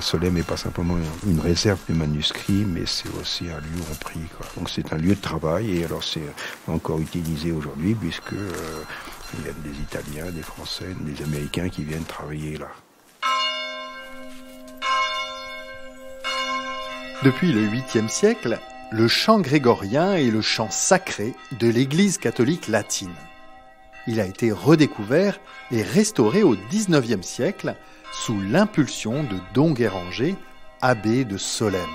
Solesmes n'est pas simplement une réserve de manuscrits, mais c'est aussi un lieu où on prie, quoi. Donc c'est un lieu de travail, et alors c'est encore utilisé aujourd'hui, puisque il y a des Italiens, des Français, des Américains qui viennent travailler là. Depuis le 8e siècle, le chant grégorien est le chant sacré de l'Église catholique latine. Il a été redécouvert et restauré au 19e siècle sous l'impulsion de Don Guéranger, abbé de Solesmes.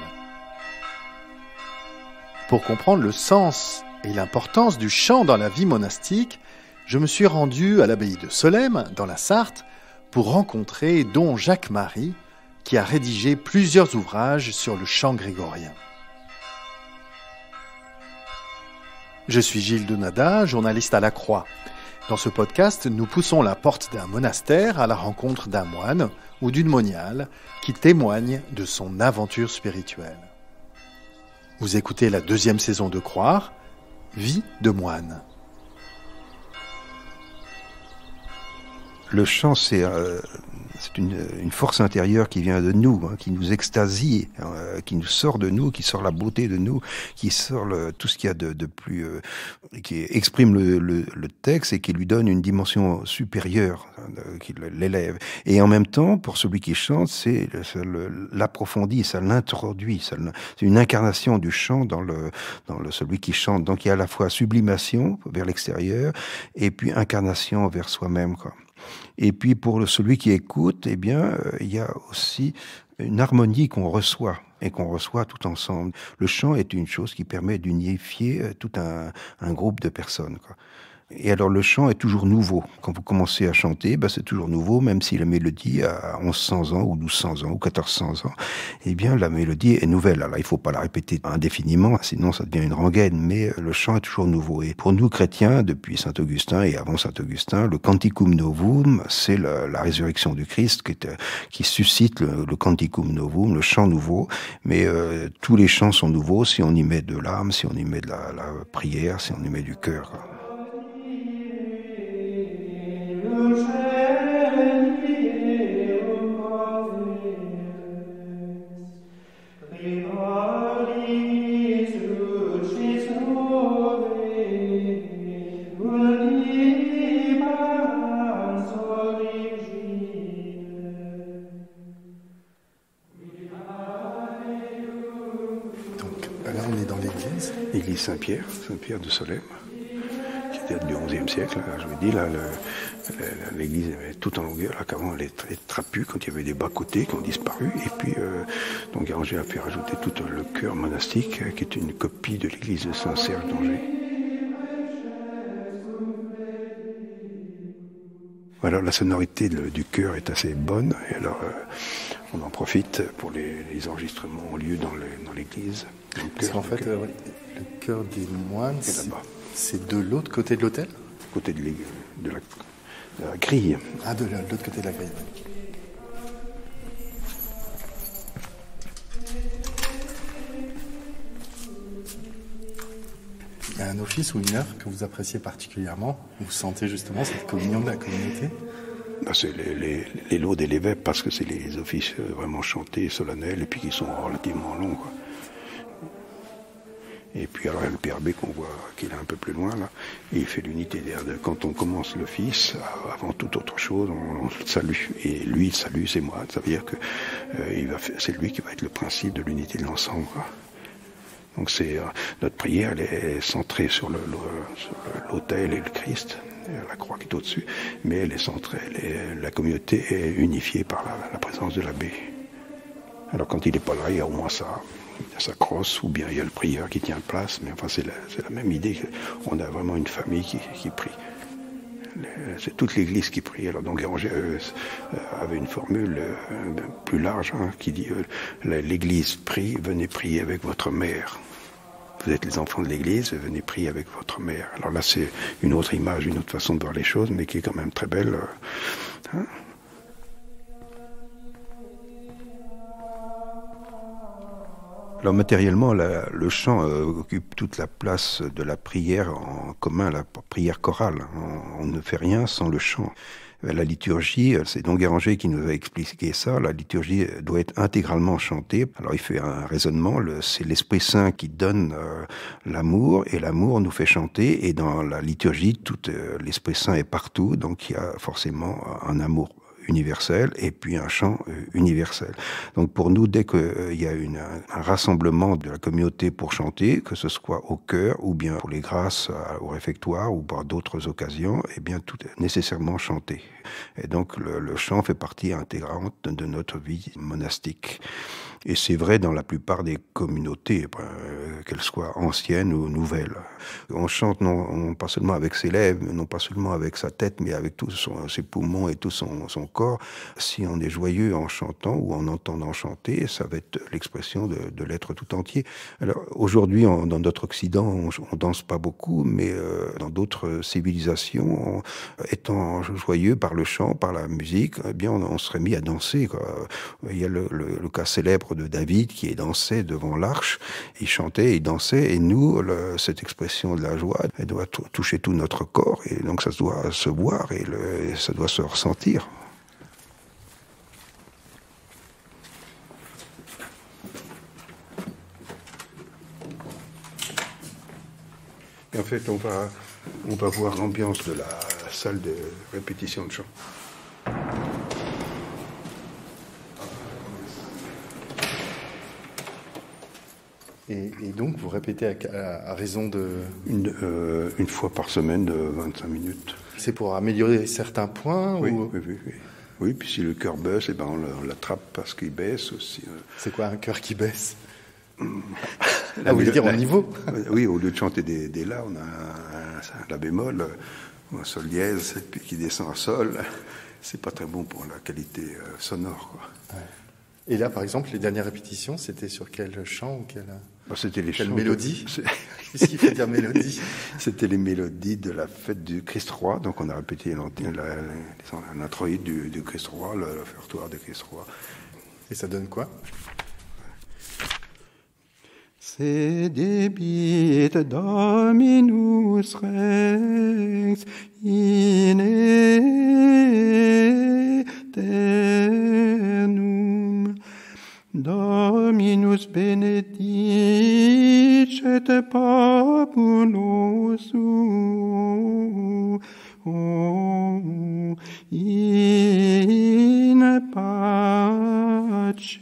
Pour comprendre le sens et l'importance du chant dans la vie monastique, je me suis rendu à l'abbaye de Solesmes, dans la Sarthe, pour rencontrer Don Jacques-Marie, qui a rédigé plusieurs ouvrages sur le chant grégorien. Je suis Gilles Donada, journaliste à La Croix. Dans ce podcast, nous poussons la porte d'un monastère à la rencontre d'un moine ou d'une moniale qui témoigne de son aventure spirituelle. Vous écoutez la 2e saison de Croire, Vie de moine. Le chant, c'est une force intérieure qui vient de nous, qui nous extasie, qui nous sort de nous, qui sort la beauté de nous, qui sort tout ce qu'il y a de plus, qui exprime le texte et qui lui donne une dimension supérieure, qui l'élève. Et en même temps, pour celui qui chante, ça l'approfondit, ça l'introduit, c'est une incarnation du chant dans celui qui chante. Donc il y a à la fois sublimation vers l'extérieur et puis incarnation vers soi-même, quoi. Et puis pour celui qui écoute, eh bien, il y a aussi une harmonie qu'on reçoit et qu'on reçoit tout ensemble. Le chant est une chose qui permet d'unifier tout un groupe de personnes, quoi. Et alors le chant est toujours nouveau. Quand vous commencez à chanter, c'est toujours nouveau, même si la mélodie a 1100 ans, ou 1200 ans, ou 1400 ans. Eh bien, la mélodie est nouvelle. Alors il ne faut pas la répéter indéfiniment, sinon ça devient une rengaine, mais le chant est toujours nouveau. Et pour nous chrétiens, depuis Saint-Augustin et avant Saint-Augustin, le Canticum Novum, c'est la résurrection du Christ qui suscite le Canticum Novum, le chant nouveau. Mais tous les chants sont nouveaux si on y met de l'âme, si on y met de la prière, si on y met du cœur, quoi. L'église Saint-Pierre de Solesmes, qui date du XIe siècle. Je vous dis, là, l'église est toute en longueur, là, qu'avant elle est très trapue, quand il y avait des bas-côtés qui ont disparu. Et puis, donc Guéranger a pu rajouter tout le chœur monastique, qui est une copie de l'église de Saint-Serge d'Angers. Voilà, la sonorité du chœur est assez bonne, et alors on en profite pour les enregistrements ont lieu dans l'église. Parce qu'en fait, le chœur des moines, c'est de l'autre côté de l'autel ? Côté de la grille. Ah, de l'autre côté de la grille. Il y a un office ou une œuvre que vous appréciez particulièrement, où vous sentez justement cette communion de la communauté ? C'est les laudes et les vêpres, parce que c'est les offices vraiment chantés, solennels, et puis qui sont relativement longs, quoi. Et puis alors il y a le PRB qu'on voit, qu'il est un peu plus loin là, et il fait l'unité d'air. Quand on commence l'office, avant toute autre chose, on le salue. Et lui, il salue, c'est moi. Ça veut dire que c'est lui qui va être le principe de l'unité de l'ensemble, quoi. Donc notre prière, elle est centrée sur l'autel et le Christ, la croix qui est au-dessus, mais elle est centrée, la communauté est unifiée par la présence de l'abbé. Alors quand il n'est pas là, il y a au moins ça. Il y a sa crosse, ou bien il y a le prieur qui tient place, mais enfin c'est la même idée. On a vraiment une famille qui prie. C'est toute l'église qui prie. Alors donc Guéranger avait une formule plus large, qui dit l'église prie, venez prier avec votre mère. Vous êtes les enfants de l'église, venez prier avec votre mère. Alors là c'est une autre image, une autre façon de voir les choses, mais qui est quand même très belle. Alors matériellement, le chant occupe toute la place de la prière en commun, la prière chorale. On ne fait rien sans le chant. La liturgie, c'est Don Guéranger qui nous a expliqué ça, la liturgie doit être intégralement chantée. Alors il fait un raisonnement, c'est l'Esprit Saint qui donne l'amour, et l'amour nous fait chanter, et dans la liturgie, l'Esprit Saint est partout, donc il y a forcément un amour universel et puis un chant universel. Donc pour nous, dès qu'il y a un rassemblement de la communauté pour chanter, que ce soit au chœur ou bien pour les grâces au réfectoire ou par d'autres occasions, eh bien tout est nécessairement chanté. Et donc le chant fait partie intégrante de notre vie monastique. Et c'est vrai dans la plupart des communautés, qu'elles soient anciennes ou nouvelles. On chante non pas seulement avec ses lèvres, non pas seulement avec sa tête, mais avec tous ses poumons et tout son corps. Si on est joyeux en chantant ou en entendant chanter, ça va être l'expression de l'être tout entier. Alors aujourd'hui, dans notre Occident, on danse pas beaucoup, mais dans d'autres civilisations, étant joyeux par le chant, par la musique, eh bien on serait mis à danser, quoi. Il y a le cas célèbre de David qui dansait devant l'arche, il chantait, il dansait, et nous, cette expression de la joie, elle doit toucher tout notre corps, et donc ça doit se voir et ça doit se ressentir. Et en fait, on va voir l'ambiance de la salle de répétition de chant. Et donc, vous répétez à raison de... Une fois par semaine de 25 minutes. C'est pour améliorer certains points oui, ou... oui. Oui, puis si le cœur baisse, eh ben on l'attrape parce qu'il baisse aussi. C'est quoi un cœur qui baisse? Vous voulez dire au niveau? Oui, au lieu de chanter des La, on a un La bémol, ou un Sol dièse, et puis qui descend à Sol. C'est pas très bon pour la qualité sonore, quoi. Ouais. Et là, par exemple, les dernières répétitions, c'était sur quel chant ou quelle mélodie? Qu'est-ce qu'il faut dire mélodie? C'était les mélodies de la fête du Christ roi. Donc on a répété l'introïde du Christ roi, l'offertoire du Christ roi. Et ça donne quoi? Sedebit Dominus Rex in aeternum. Dominus benedicet populo suo in pace.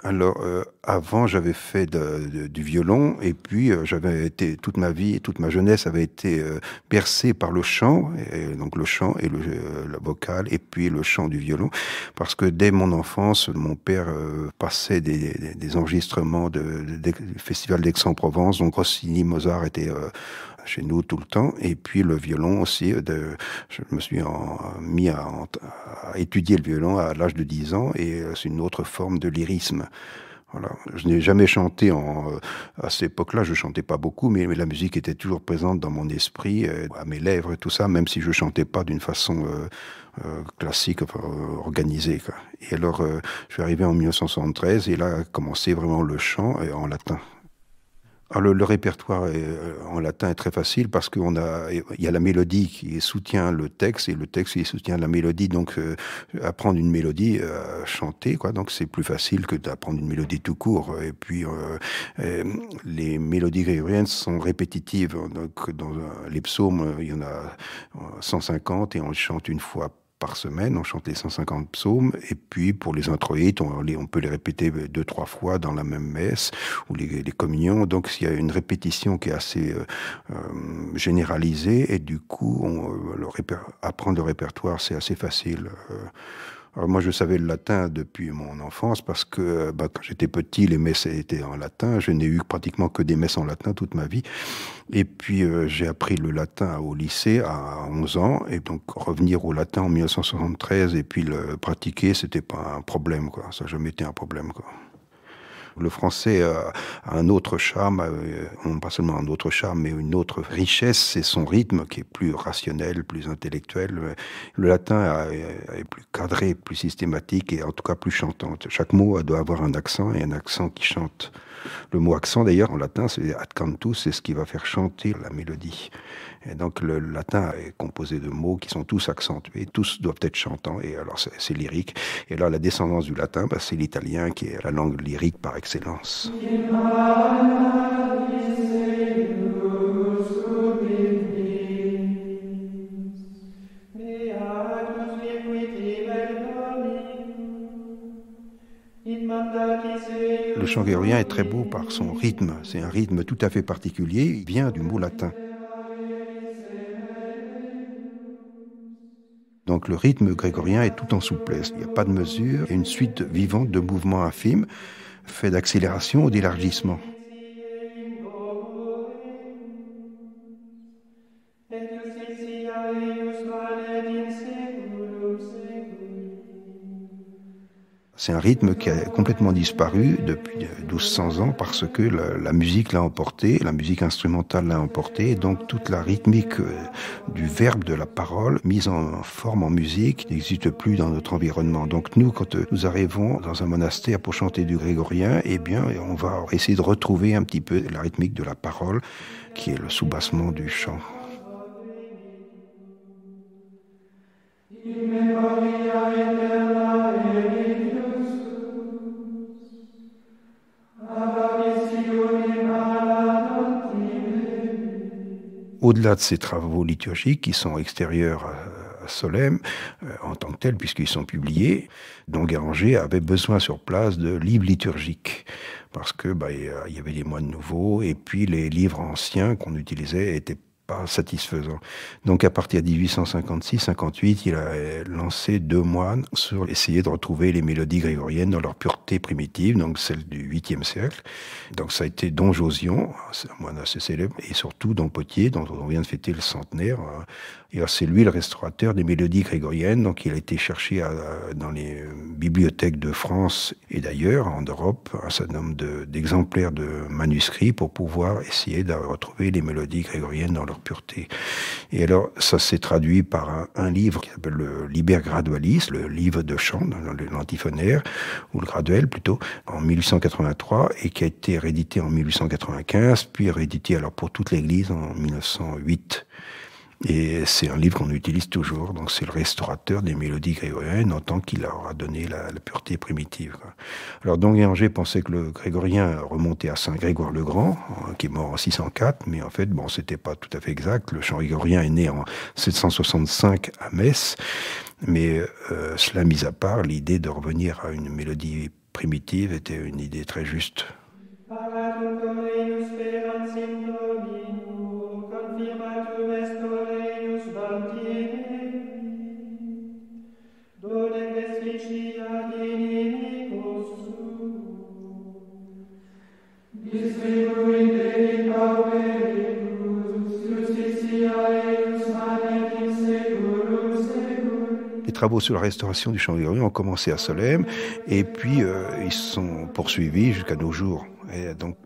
Alors, avant, j'avais fait du violon, et puis j'avais été, toute ma vie, toute ma jeunesse avait été bercée par le chant, et donc le chant et la vocale, et puis le chant du violon, parce que dès mon enfance, mon père passait des enregistrements du Festival d'Aix-en-Provence, donc Rossini, Mozart étaient chez nous tout le temps, et puis le violon aussi. Je me suis mis à étudier le violon à l'âge de 10 ans, et c'est une autre forme de lyrisme. Voilà. Je n'ai jamais chanté à cette époque-là, je chantais pas beaucoup, mais la musique était toujours présente dans mon esprit, à mes lèvres et tout ça, même si je chantais pas d'une façon classique, organisée, quoi. Et alors, je suis arrivé en 1973, et là a commencé vraiment le chant en latin. Alors, le répertoire en latin est très facile parce il y a la mélodie qui soutient le texte, et le texte qui soutient la mélodie. Donc, apprendre une mélodie, chanter, quoi. Donc, c'est plus facile que d'apprendre une mélodie tout court. Et puis, les mélodies grégoriennes sont répétitives. Donc, dans les psaumes, il y en a 150 et on les chante une fois par semaine, on chante les 150 psaumes, et puis pour les introïtes, on peut les répéter 2-3 fois dans la même messe, ou les communions. Donc il y a une répétition qui est assez généralisée, et du coup, apprendre le répertoire, c'est assez facile. Alors moi, je savais le latin depuis mon enfance parce que quand j'étais petit, les messes étaient en latin. Je n'ai eu pratiquement que des messes en latin toute ma vie. Et puis, j'ai appris le latin au lycée à 11 ans. Et donc, revenir au latin en 1973 et puis le pratiquer, c'était pas un problème, quoi. Ça n'a jamais été un problème, quoi. Le français a un autre charme, non pas seulement un autre charme, mais une autre richesse, c'est son rythme qui est plus rationnel, plus intellectuel. Le latin est plus cadré, plus systématique et en tout cas plus chantant. Chaque mot doit avoir un accent et un accent qui chante. Le mot accent, d'ailleurs, en latin, c'est ad cantus, c'est ce qui va faire chanter la mélodie. Et donc, le latin est composé de mots qui sont tous accentués, tous doivent être chantants, et alors c'est lyrique. Et là, la descendance du latin, c'est l'italien qui est la langue lyrique par excellence. Le chant grégorien est très beau par son rythme. C'est un rythme tout à fait particulier. Il vient du mot latin. Donc le rythme grégorien est tout en souplesse. Il n'y a pas de mesure. Il y a une suite vivante de mouvements infimes, fait d'accélération ou d'élargissement. C'est un rythme qui a complètement disparu depuis 1200 ans parce que la musique l'a emporté, la musique instrumentale l'a emporté, et donc toute la rythmique du verbe, de la parole, mise en forme en musique, n'existe plus dans notre environnement. Donc nous, quand nous arrivons dans un monastère pour chanter du grégorien, eh bien, on va essayer de retrouver un petit peu la rythmique de la parole, qui est le soubassement du chant. Au-delà de ces travaux liturgiques qui sont extérieurs à Solesmes, en tant que tels, puisqu'ils sont publiés, Don Guéranger avait besoin sur place de livres liturgiques, parce que il y avait des moines nouveaux, et puis les livres anciens qu'on utilisait étaient pas satisfaisant. Donc à partir de 1856-58, il a lancé 2 moines sur essayer de retrouver les mélodies grégoriennes dans leur pureté primitive, donc celle du 8e siècle. Donc ça a été Don Josion, un moine assez célèbre, et surtout Don Potier, dont on vient de fêter le centenaire. Et c'est lui le restaurateur des mélodies grégoriennes, donc il a été cherché dans les bibliothèques de France et d'ailleurs en Europe un certain nombre d'exemplaires de manuscrits pour pouvoir essayer de retrouver les mélodies grégoriennes dans leur pureté. Et alors ça s'est traduit par un livre qui s'appelle le Liber Gradualis, le livre de chant, l'antiphonaire, ou le graduel plutôt, en 1883, et qui a été réédité en 1895, puis réédité alors pour toute l'Église en 1908. Et c'est un livre qu'on utilise toujours, donc c'est le restaurateur des mélodies grégoriennes en tant qu'il leur a donné la pureté primitive. Alors Don Guéranger pensait que le grégorien remontait à Saint Grégoire le Grand, qui est mort en 604, mais en fait, c'était pas tout à fait exact. Le chant grégorien est né en 765 à Metz, mais cela mis à part, l'idée de revenir à une mélodie primitive était une idée très juste. Les travaux sur la restauration du chant grégorien ont commencé à Solesmes et puis ils sont poursuivis jusqu'à nos jours. Et donc,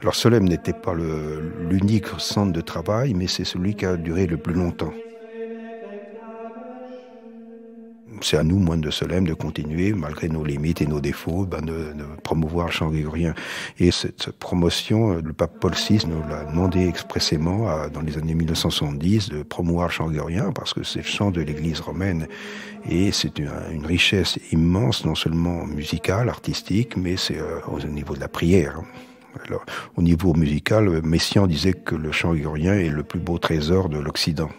alors Solesmes n'était pas l'unique centre de travail, mais c'est celui qui a duré le plus longtemps. C'est à nous, moines de Solesmes, de continuer, malgré nos limites et nos défauts, de promouvoir le chant grégorien. Et cette promotion, le pape Paul VI nous l'a demandé expressément, dans les années 1970, de promouvoir le chant grégorien, parce que c'est le chant de l'Église romaine. Et c'est une richesse immense, non seulement musicale, artistique, mais c'est au niveau de la prière. Alors, au niveau musical, Messiaen disait que le chant grégorien est le plus beau trésor de l'Occident.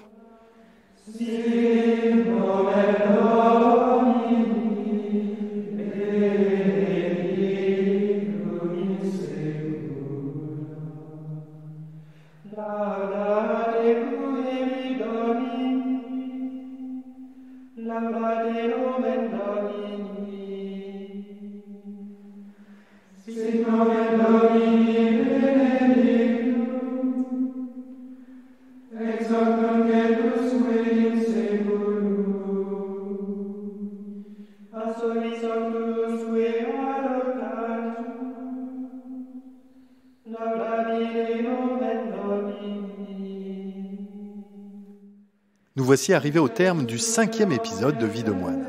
Nous voici arrivés au terme du 5e épisode de Vie de moine.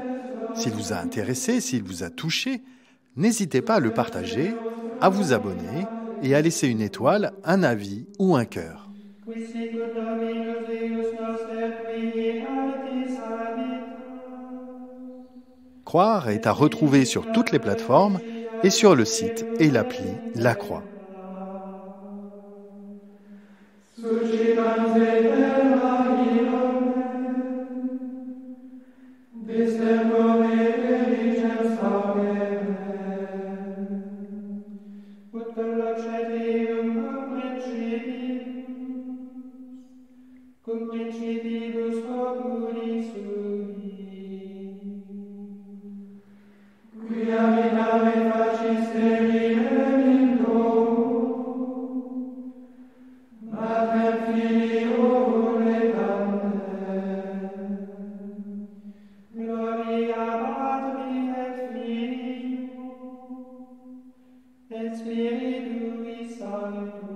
S'il vous a intéressé, s'il vous a touché, n'hésitez pas à le partager, à vous abonner et à laisser une étoile, un avis ou un cœur. Croire est à retrouver sur toutes les plateformes et sur le site et l'appli La Croix. Spiritu Sancto.